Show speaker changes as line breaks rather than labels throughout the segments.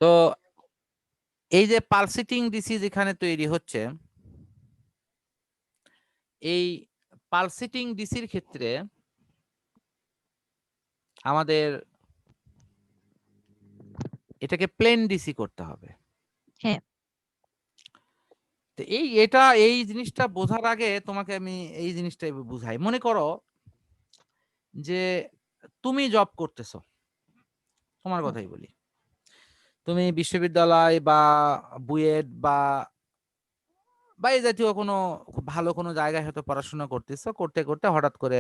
তো এই যে পালসেটিং ডিসি যেখানে তৈরি হচ্ছে, এই পালসেটিং ডিসির ক্ষেত্রে আমাদের এটাকে প্লেন ডিসি করতে হবে।
হ্যাঁ,
তো এই জিনিসটা বোঝার আগে তোমাকে আমি এই জিনিসটা বুঝাই। মনে করো যে তুমি জব করতেছো, তোমার কথাই বলি, তুমি বিশ্ববিদ্যালয় বা বুয়েট বা এই জাতীয় কোনো খুব ভালো কোনো জায়গায় হয়তো পড়াশোনা করতেছো, করতে করতে হঠাৎ করে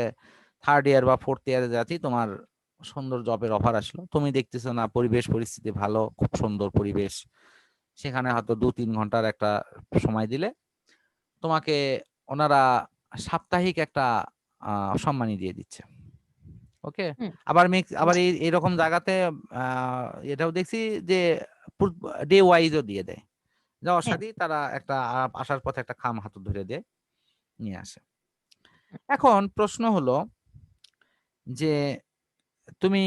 3rd ইয়ার বা 4th ইয়ারে যাচ্ছি, তোমার সুন্দর জবের অফার আসলো। তুমি দেখতেছো না পরিবেশ পরিস্থিতি ভালো, খুব সুন্দর পরিবেশ, সেখানে হয়তো 2-3 ঘন্টার একটা সময় দিলে তোমাকে ওনারা সাপ্তাহিক একটা সম্মানী দিয়ে দিচ্ছে। ওকে, আবার এইরকম জায়গাতে এটাও দেখছি যে ডে ওয়াইজও দিয়ে দেয়, যাওয়ার সাথে তারা একটা আসার পথে একটা খাম হাতে ধরে দিয়ে নিয়ে আসে। এখন প্রশ্ন হলো যে তুমি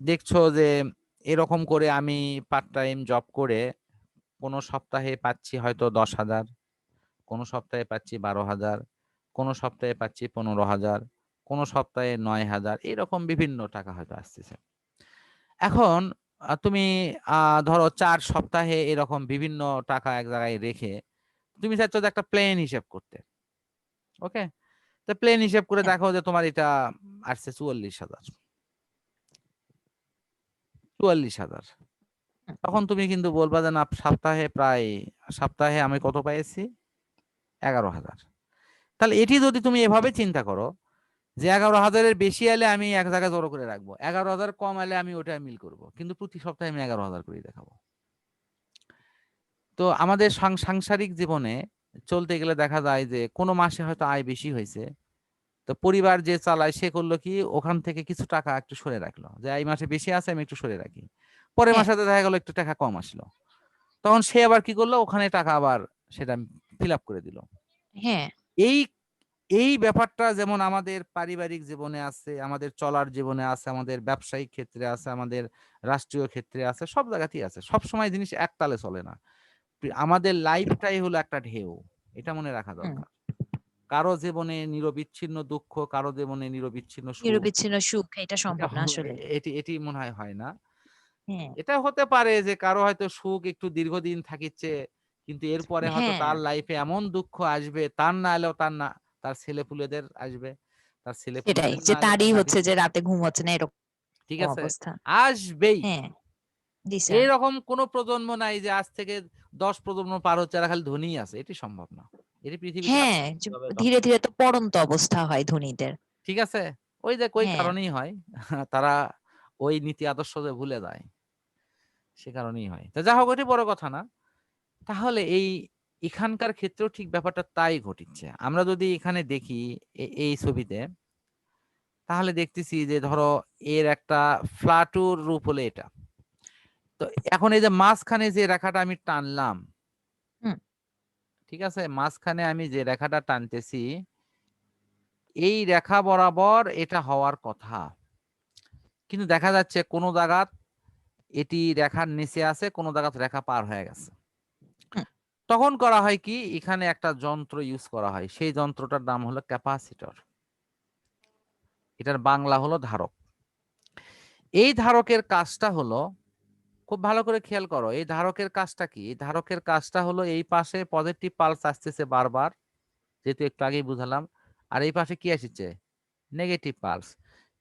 দেখছো যে এরকম করে আমি পার্ট টাইম জব করে কোনো সপ্তাহে পাচ্ছি হয়তো 10,000, কোনো সপ্তাহে পাচ্ছি 12,000, কোনো সপ্তাহে পাচ্ছি 15,000, কোনো সপ্তাহে 9,000, এরকম বিভিন্ন টাকা হয়তো আসতেছে। এখন তুমি ধরো 4 সপ্তাহে এরকম বিভিন্ন টাকা এক জায়গায় রেখে তুমি চাচ্ছ যে একটা প্লেন হিসেব করতে। ওকে, তো প্লেন হিসেব করে দেখো যে তোমার এটা আসছে 44,000। তখন তুমি কিন্তু বলবা যে না, সপ্তাহে আমি কত পাইছি? 11,000। তাহলে এটি যদি তুমি এভাবে চিন্তা করো যে 11,000-এর বেশি এলে আমি এক জায়গায় জড়ো করে রাখবো, 11,000 কম এলে আমি ওটা মিল করব, কিন্তু প্রতি সপ্তাহে আমি 11,000 করে দেখাবো। তো আমাদের সাংসারিক জীবনে চলতে গেলে দেখা যায় যে কোনো মাসে হয়তো আয় বেশি হয়েছে, তো পরিবার যে চালায় সে করলো কি, ওখান থেকে কিছু টাকা একটু সরে রাখলো, যে এই মাসে বেশি আছে আমি একটু সরে রাখি। পরের মাসে দেখা গেল একটু টাকা কম আসলো, তখন সে আবার কি করলো, ওখানে টাকা আবার সেটা ফিল আপ করে দিল।
হ্যাঁ,
এই এই ব্যাপারটা যেমন আমাদের পারিবারিক জীবনে আছে, আমাদের চলার জীবনে আছে, আমাদের ব্যবসায়িক ক্ষেত্রে আছে, আমাদের রাষ্ট্রীয় ক্ষেত্রে আছে, সব জায়গাতেই আছে। সব সময় জিনিস একতালে চলে না। আমাদের লাইফটাই হলো একটা ঢেউ, এটা মনে রাখা দরকার। কারো জীবনে নিরবিচ্ছিন্ন দুঃখ, কারো জীবনে নিরবিচ্ছিন্ন সুখ,
নিরবিচ্ছিন্ন সুখ এটা সম্ভব না আসলে।
এটি মনে হয় না।
হ্যাঁ,
এটা হতে পারে যে কারো হয়তো সুখ একটু দীর্ঘদিন থাকিচ্ছে, কিন্তু এরপরে হয়তো
হ্যাঁ,
তার লাইফে এমন দুঃখ আসবে, তার না এলেও তার ছেলেপুলেদের আসবে, তার
সেটাই
ছেলেপুলেদের
যে
না এলেও
তারই
তার
হচ্ছে যে রাতে ঘুম হচ্ছে না এরকম
ঠিক আছে,
অবস্থা।
আসবেই।
হ্যাঁ, জি স্যার।
এরকম কোন প্রজন্ম নাই যে আজ থেকে 10 প্রজন্ম পার হচ্ছে আর খালি ধনী আছে, এটি সম্ভব না। এটি পৃথিবীতে
হ্যাঁ, ধীরে ধীরে তো পড়ন্ত অবস্থা হয় ধনীদের।
ঠিক আছে, ওই যে ওই
হ্যাঁ,
কারণেই হয় তারা ওই নীতি আদর্শ যে ভুলে যায়, সে কারণেই হয়। তা যা হোক, এটি বড় কথা না। তাহলে এখানকার ক্ষেত্রেও ঠিক ব্যাপারটা তাই ঘটিচ্ছে। আমরা যদি এখানে দেখি এই ছবিতে, তাহলে দেখতেছি যে ধরো এর একটা ফ্ল্যাটুর রূপ হলে এটা। তো এখন এই যে মাঝখানে যে রেখাটা আমি টানলাম,
হুম,
ঠিক আছে, মাঝখানে আমি যে রেখাটা টানতেছি, এই রেখা বরাবর এটা হওয়ার কথা, কিন্তু দেখা যাচ্ছে কোনো জায়গাত এটি রেখার নিচে আছে, কোনো জায়গাত রেখা পার হয়ে গেছে।
হুম,
তখন করা হয় কি, এখানে একটা যন্ত্র ইউজ করা হয়, সেই যন্ত্রটার নাম হলো ক্যাপাসিটর। এটার বাংলা হলো ধারক। এই ধারকের কাজটা হলো, খুব ভালো করে খেয়াল করো, এই ধারকের কাজটা কি? এই ধারকের কাজটা হলো এই পাশে পজিটিভ পালস আসতেছে বারবার, যেহেতু একটু আগেই বুঝালাম, আর এই পাশে কি আসছে? Negative pulse.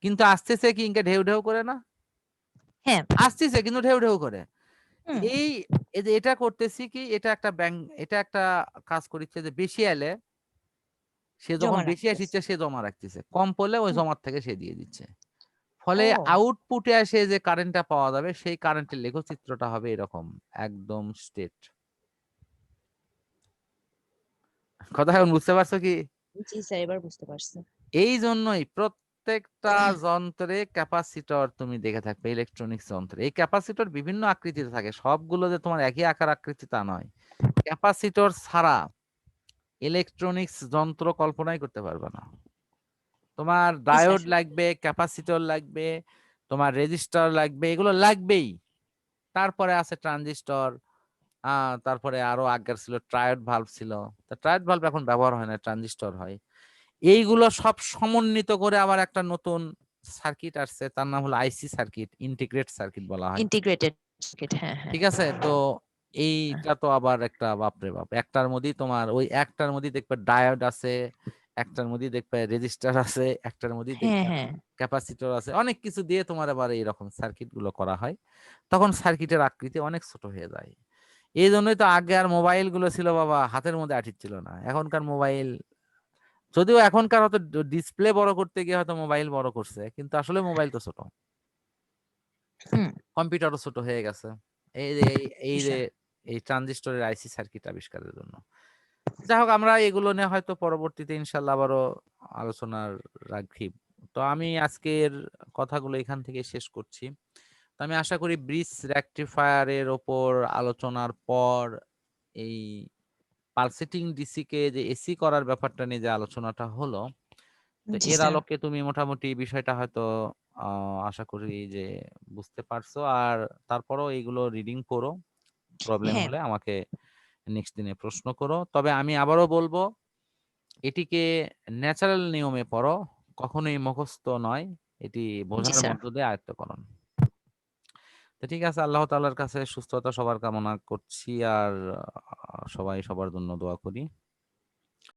কিন্তু আসতেছে কি ইনকে ঢেউ ঢেউ করে না?
হ্যাঁ,
আসতেছে কিন্তু ঢেউ ঢেউ করে।
হুম,
এই এই যে এটা করতেছি কি, এটা একটা কাজ করিচ্ছে যে বেশি এলে সে যখন
জমা
বেশি
রাখতেছে।
আসছে সে জমা রাখতেছে, কম পড়লে ওই
হুম,
জমার থেকে সে দিয়ে দিচ্ছে। ফলে
ও
আউটপুটে এসে যে কারেন্টটা পাওয়া যাবে, সেই কারেন্টের লেখচিত্রটা হবে এরকম, একদম স্ট্রেট। কথা এখন বুঝতে পারছো কি?
জি স্যার, এবার বুঝতে পারছি।
এই জন্যই প্রত্যেকটা যন্ত্রে ক্যাপাসিটর তুমি দেখে থাকবে, ইলেকট্রনিক্স যন্ত্রে এই ক্যাপাসিটর বিভিন্ন আকৃতিতে থাকে, সবগুলো যে তোমার একই আকার আকৃতি তা নয়। ক্যাপাসিটর ছাড়া ইলেকট্রনিক্স যন্ত্র কল্পনাই করতে পারবে না। তোমার
জি স্যার।
ডায়োড লাগবে, ক্যাপাসিটর লাগবে, তোমার রেজিস্টার লাগবে, এগুলো লাগবেই। তারপরে আছে ট্রানজিস্টর, তারপরে আরো আগের ছিল ট্রায়োড ভালভ ছিল। তা ট্রায়োড ভালভ এখন ব্যবহার হয় না, ট্রানজিস্টর হয়। এইগুলো সব সমন্বিত করে আবার একটা নতুন সার্কিট আসছে, তার নাম হলো আইসি সার্কিট, ইন্টিগ্রেট সার্কিট বলা হয়।
ইন্টিগ্রেটেড সার্কিট, হ্যাঁ হ্যাঁ।
ঠিক আছে, তো এইটা তো আবার একটা বাপরে বাপ, একটার মধ্যেই তোমার ওই একটার মধ্যেই দেখবে ডায়োড আছে, একটার মধ্যেই দেখবে রেজিস্টার আছে, একটার মধ্যেই
হ্যাঁ
দেখবে
হ্যাঁ।
ক্যাপাসিটর আছে, অনেক কিছু দিয়ে তোমার আবার এইরকম সার্কিট গুলো করা হয়। তখন সার্কিটের আকৃতি অনেক ছোট হয়ে যায়। এই জন্যই তো আগে আর মোবাইল গুলো ছিল বাবা হাতের মধ্যে আঠির ছিল না। এখনকার মোবাইল, যদিও এখনকার হয়তো ডিসপ্লে বড় করতে গিয়ে হয়তো মোবাইল বড় করছে, কিন্তু আসলে মোবাইল তো ছোট,
হুম।
কম্পিউটারও ছোট হয়ে গেছে। এই যে এই যে
আচ্ছা।
এই ট্রানজিস্টরের আইসি সার্কিট আবিষ্কারের জন্য। যাই হোক, আমরা এগুলো নিয়ে হয়তো পরবর্তীতে ইনশাল্লাহ আবারও আলোচনার রাখি। তো আমি আজকের কথাগুলো এখান থেকে শেষ করছি। তো আমি আশা করি ব্রিজ রেকটিফায়ারের ওপর আলোচনার পর এই পালসেটিং ডিসি কে যে এসি করার ব্যাপারটা নিয়ে যে আলোচনাটা হলো, তো
জি
এর
স্যার।
আলোকে তুমি মোটামুটি বিষয়টা হয়তো আশা করি যে বুঝতে পারছো। আর তারপরও এইগুলো রিডিং করো, প্রবলেম
হ্যাঁ।
হলে আমাকে নেক্সট দিনে প্রশ্ন করো। তবে আমি আবারও বলবো, এটিকে ন্যাচারাল নিয়মে পড়ো, কখনোই মুখস্থ নয়, এটি
জি
বোঝার
স্যার।
মধ্য দিয়ে আয়ত্তকরণ। তো ঠিক আছে, আল্লাহ তাআলার কাছে সুস্থতা সবার কামনা করছি, আর সবাই সবার জন্য দোয়া করি।